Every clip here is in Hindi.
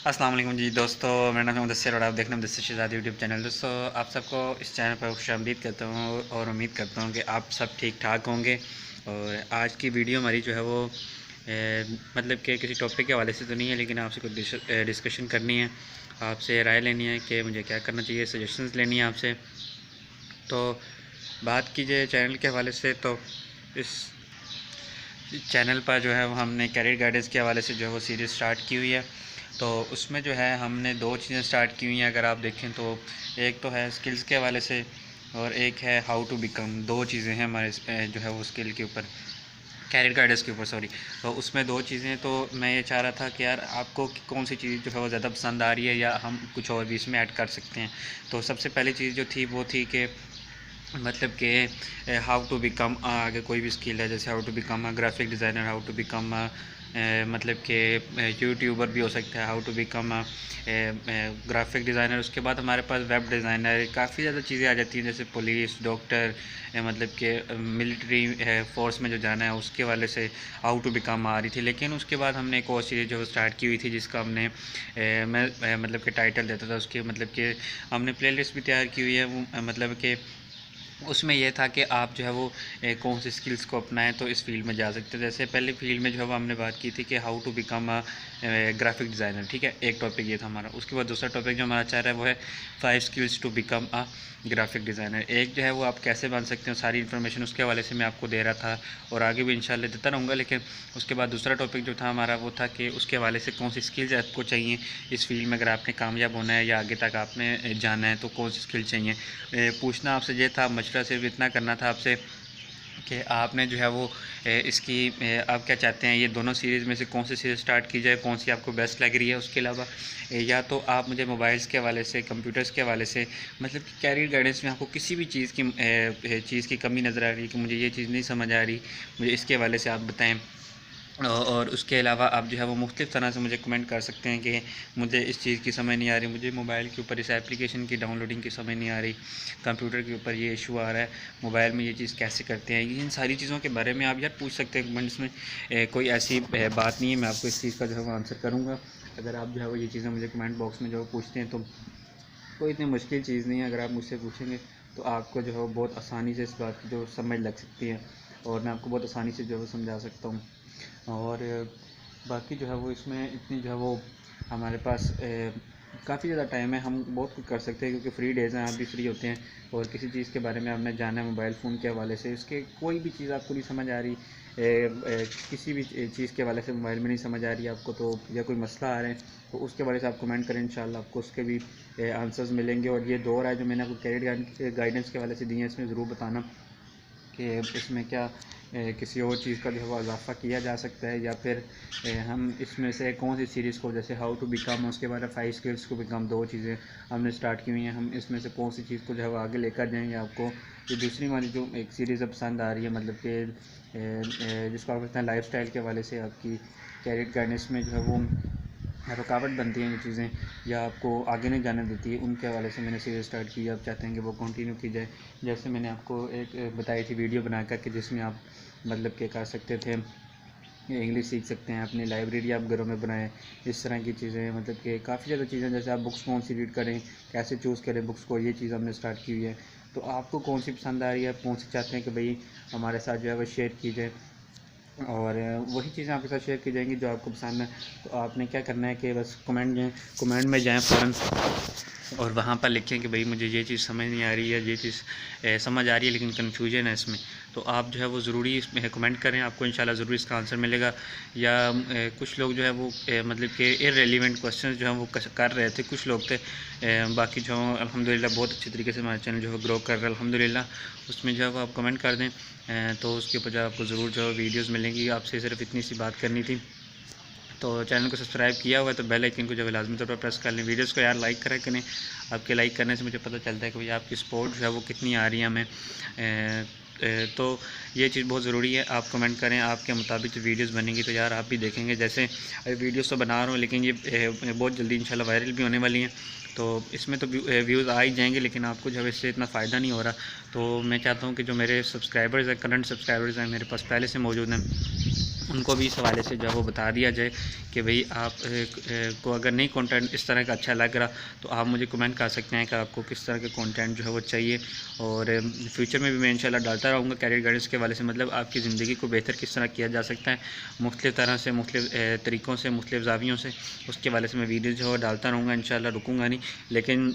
अस्सलाम वालेकुम जी दोस्तों, मेरा नाम है मुदस्सिर और आप देख रहे हैं मुदस्सिर शहज़ाद यूट्यूब चैनल। दोस्तों, आप सबको इस चैनल पर खुशामदीद करता हूँ और उम्मीद करता हूँ कि आप सब ठीक ठाक होंगे। और आज की वीडियो हमारी जो है वो मतलब कि किसी टॉपिक के हवाले से तो नहीं है, लेकिन आपसे कुछ डिस्कशन करनी है, आपसे राय लेनी है कि मुझे क्या करना चाहिए, सजेशंस लेनी है आपसे। तो बात कीजिए चैनल के हवाले से, तो इस चैनल पर जो है वो हमने कैरियर गाइडेंस के हवाले से जो है वो सीरीज़ स्टार्ट की हुई है। तो उसमें जो है हमने दो चीज़ें स्टार्ट की हुई हैं। अगर आप देखें तो एक तो है स्किल्स के हवाले से और एक है हाउ टू बिकम। दो चीज़ें हैं हमारे जो है वो स्किल के ऊपर, कैरियर गाइडेंस के ऊपर, सॉरी। तो उसमें दो चीज़ें, तो मैं ये चाह रहा था कि यार आपको कौन सी चीज़ जो है वो ज़्यादा पसंद आ रही है या हम कुछ और भी इसमें ऐड कर सकते हैं। तो सबसे पहली चीज़ जो थी वो थी कि मतलब कि हाउ टू बिकम, अगर कोई भी स्किल है जैसे how to become a graphic designer, how to become मतलब कि यूट्यूबर भी हो सकता है, how to become graphic designer. उसके बाद हमारे पास वेब डिज़ाइनर, काफ़ी ज़्यादा चीज़ें आ जाती हैं, जैसे पुलिस, डॉक्टर, मतलब कि मिलिट्री फोर्स में जो जाना है उसके वाले से हाउ टू बिकम आ रही थी। लेकिन उसके बाद हमने एक और सीरीज़ जो स्टार्ट की हुई थी जिसका हमने मैं मतलब कि टाइटल देता था उसके, मतलब कि हमने प्लेलिस्ट भी तैयार की हुई है वो, मतलब कि उसमें यह था कि आप जो है वो कौन सी स्किल्स को अपनाएं तो इस फील्ड में जा सकते हैं। जैसे पहले फील्ड में जो है वो हमने बात की थी कि how to become a graphic designer, ठीक है, एक टॉपिक ये था हमारा। उसके बाद दूसरा टॉपिक जो हमारा चाह रहा है वो है 5 skills to become a graphic designer. एक जो है वो आप कैसे बन सकते हो, सारी इन्फॉर्मेशन उसके हवाले से मैं आपको दे रहा था और आगे भी इंशाल्लाह देता रहूँगा। लेकिन उसके बाद दूसरा टॉपिक जो था हमारा वो था कि उसके हवाले से कौन सी स्किल्स आपको चाहिए इस फील्ड में, अगर आपने कामयाब होना है या आगे तक आपने जाना है तो कौन सी स्किल चाहिए। पूछना आपसे ये था, मशवरा सिर्फ इतना करना था आपसे कि आपने जो है वो इसकी आप क्या चाहते हैं, ये दोनों सीरीज़ में से कौन सी सीरीज़ स्टार्ट की जाए, कौन सी आपको बेस्ट लग रही है। उसके अलावा या तो आप मुझे मोबाइल्स के हवाले से, कंप्यूटर्स के हवाले से, मतलब कि कैरियर गाइडेंस में आपको किसी भी चीज़ की कमी नज़र आ रही है कि मुझे ये चीज़ नहीं समझ आ रही, मुझे इसके हवाले से आप बताएँ। और उसके अलावा आप जो है वो मुख्तलिफ़ तरह से मुझे कमेंट कर सकते हैं कि मुझे इस चीज़ की समझ नहीं आ रही, मुझे मोबाइल के ऊपर इस एप्लीकेशन की डाउनलोडिंग की समझ नहीं आ रही, कंप्यूटर के ऊपर ये इशू आ रहा है, मोबाइल में ये चीज़ कैसे करते हैं। इन सारी चीज़ों के बारे में आप यार पूछ सकते हैं कमेंट्स में। कोई ऐसी बात नहीं है, मैं आपको इस चीज़ का जो है वो आंसर करूँगा। अगर आप जो है वो ये चीज़ें मुझे कमेंट बॉक्स में जो पूछते हैं तो कोई इतनी मुश्किल चीज़ नहीं है। अगर आप मुझसे पूछेंगे तो आपको जो है वो बहुत आसानी से इस बात की जो समझ लग सकती है और मैं आपको बहुत आसानी से जो है वो समझा सकता हूँ। और बाकी जो है वो इसमें इतनी जो है वो हमारे पास काफ़ी ज़्यादा टाइम है, हम बहुत कुछ कर सकते हैं क्योंकि फ्री डेज़ हैं, आप भी फ्री होते हैं और किसी चीज़ के बारे में आपने जाना है मोबाइल फ़ोन के हवाले से, उसके कोई भी चीज़ आपको नहीं समझ आ रही, किसी भी चीज़ के हवाले से मोबाइल में नहीं समझ आ रही आपको, तो या कोई मसला आ रहा है तो उसके बारे से आप कमेंट करें, इंशाल्लाह आपको उसके भी आंसर्स मिलेंगे। और ये दो राय जो मैंने आपको कैरियर गाइडेंस के हवाले से दी है, इसमें ज़रूर बताना कि इसमें क्या किसी और चीज़ का जो है वो इजाफ़ा किया जा सकता है या फिर हम इसमें से कौन सी सीरीज़ को, जैसे हाउ टू बिकम, उसके बाद 5 स्किल्स टू बिकम, दो चीज़ें हमने स्टार्ट की हुई हैं, हम इसमें से कौन सी चीज़ को जो है वो आगे लेकर जाएंगे। आपको ये दूसरी वाली जो एक सीरीज़ पसंद आ रही है, मतलब कि जिसको आप कहते हैं लाइफस्टाइल के हवाले से, आपकी कैरियर गाइडेंस में जो है वो रुकावट बनती हैं ये चीज़ें या आपको आगे नहीं जाने देती है, उनके हवाले से मैंने सीरीज़ स्टार्ट की। आप चाहते हैं कि वो कंटिन्यू की जाए, जैसे मैंने आपको एक बताई थी वीडियो बनाकर कि जिसमें आप मतलब कि कर सकते थे, इंग्लिश सीख सकते हैं, अपनी लाइब्रेरी आप घरों में बनाएं, इस तरह की चीज़ें, मतलब कि काफ़ी ज़्यादा चीज़ें, जैसे आप बुक्स कौन सी रीड करें, कैसे चूज़ करें बुक्स को, ये चीज़ हमने स्टार्ट की हुई है। तो आपको कौन सी पसंद आ रही है, आप कौन सी चाहते हैं कि भाई हमारे साथ जो है वो शेयर की जाए, और वही चीज़ें आपके साथ शेयर की जाएंगी जो आपको पसंद है। तो आपने क्या करना है कि बस कमेंट में जाएं फ़ौरन और वहाँ पर लिखें कि भाई मुझे ये चीज़ समझ नहीं आ रही है, ये चीज़ समझ आ रही है लेकिन कन्फ्यूजन है इसमें। तो आप जो है वो ज़रूरी इसमें कमेंट करें, आपको इंशाल्लाह ज़रूर इसका आंसर मिलेगा। या कुछ लोग जो है वो मतलब कि इररेलेवेंट क्वेश्चंस जो हैं वो कर रहे थे, कुछ लोग थे, बाकी जो अल्हम्दुलिल्लाह बहुत अच्छे तरीके से हमारा चैनल जो है ग्रो कर रहा है अल्हम्दुलिल्लाह। उसमें जो है वो आप कमेंट कर दें, तो उसके ऊपर जो आपको ज़रूर जो है वीडियोज़ मिलेंगी। आपसे सिर्फ इतनी सी बात करनी थी। तो चैनल को सब्सक्राइब किया हुआ है तो बेल आइकन को जो है लाजमी तौर पर प्रेस कर लें। वीडियोस को यार लाइक करें करें, आपके लाइक करने से मुझे पता चलता है कि भाई आपकी सपोर्ट जो है वो कितनी आ रही है हमें। तो ये चीज़ बहुत ज़रूरी है, आप कमेंट करें, आपके मुताबिक जो वीडियोस बनेंगी तो यार आप भी देखेंगे। जैसे अभी वीडियोस तो बना रहा हूँ लेकिन ये बहुत जल्दी इंशाल्लाह वायरल भी होने वाली हैं, तो इसमें तो व्यूज़ आ ही जाएंगे, लेकिन आपको जो है इससे इतना फ़ायदा नहीं हो रहा। तो मैं चाहता हूँ कि जो मेरे सब्सक्राइबर्स हैं, करंट सब्सक्राइबर्स हैं मेरे पास पहले से मौजूद हैं, उनको भी इस हवाले से जो है वो बता दिया जाए कि भाई आप को अगर नहीं कंटेंट इस तरह का अच्छा लग रहा तो आप मुझे कमेंट कर सकते हैं कि आपको किस तरह के कंटेंट जो है वो चाहिए। और फ्यूचर में भी मैं इंशाल्लाह डालता रहूँगा कैरियर गाइडेंस के हवाले से, मतलब आपकी ज़िंदगी को बेहतर किस तरह किया जा सकता है मुख्तलिफ़ तरह से, मुख्तलिफ़ तरीक़ों से, मुख्तलिफ़ ज़ावियों से, उसके हवाले से मैं वीडियो जो है डालता रहूँगा इंशाल्लाह, रुकूँगा नहीं। लेकिन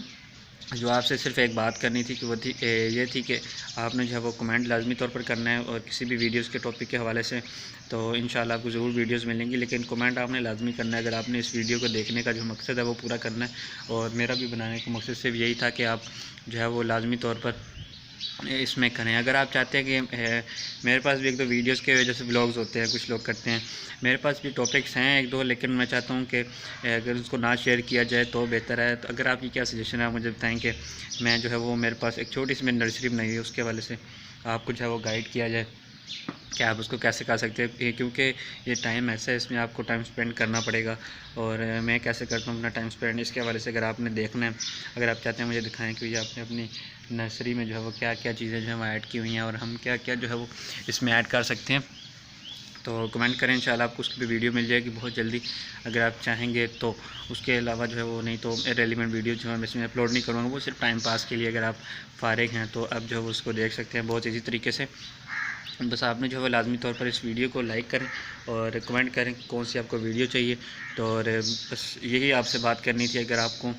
जो आपसे सिर्फ एक बात करनी थी कि वो थी ये थी कि आपने जो है वो कमेंट लाजमी तौर पर करना है और किसी भी वीडियोस के टॉपिक के हवाले से, तो इंशाल्लाह आपको ज़रूर वीडियोस मिलेंगी, लेकिन कमेंट आपने लाजमी करना है। अगर आपने इस वीडियो को देखने का जो मकसद है वो पूरा करना है, और मेरा भी बनाने का मकसद सिर्फ यही था कि आप जो है वो लाजमी तौर पर इसमें करें। अगर आप चाहते हैं कि मेरे पास भी एक दो वीडियोस के जैसे व्लॉग्स होते हैं कुछ लोग करते हैं, मेरे पास भी टॉपिक्स हैं एक दो, लेकिन मैं चाहता हूं कि अगर उसको ना शेयर किया जाए तो बेहतर है। तो अगर आपकी क्या सजेशन है आप मुझे बताएं कि मैं जो है वो, मेरे पास एक छोटी सी मैंने नर्सरी बनाई है, उसके हवाले से आपको जो है वो गाइड किया जाए कि आप उसको कैसे कर सकते हैं, क्योंकि ये टाइम ऐसा है इसमें आपको टाइम स्पेंड करना पड़ेगा। और मैं कैसे करता हूँ अपना टाइम स्पेंड, इसके हवाले से अगर आपने देखना है, अगर आप चाहते हैं मुझे दिखाएं कि ये आपने अपनी नर्सरी में जो है वो क्या क्या चीज़ें जो है वो ऐड की हुई हैं और हम क्या क्या जो है वो इसमें ऐड कर सकते हैं, तो कमेंट करें। इंशाल्लाह आपको उसकी भी वीडियो मिल जाएगी बहुत जल्दी अगर आप चाहेंगे तो। उसके अलावा जो है वो, नहीं तो रेलिवेंट वीडियो जो है मैं इसमें अपलोड नहीं करूँगा, वो सिर्फ टाइम पास के लिए, अगर आप फारिग हैं तो आप जो है उसको देख सकते हैं बहुत ईजी तरीके से। बस आपने जो है लाजमी तौर पर इस वीडियो को लाइक करें और कमेंट करें कौन सी आपको वीडियो चाहिए। तो और बस यही आपसे बात करनी थी। अगर आपको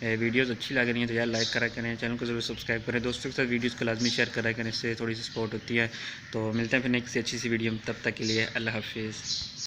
वीडियोस अच्छी लग रही हैं तो यार लाइक करा करें, चैनल को ज़रूर सब्सक्राइब करें, दोस्तों के साथ वीडियोस को लाजमी शेयर करा करें, इससे थोड़ी सी सपोर्ट होती है। तो मिलते हैं फिर नेक्स्ट अच्छी सी वीडियो में, तब तक के लिए अल्लाह हाफिज़।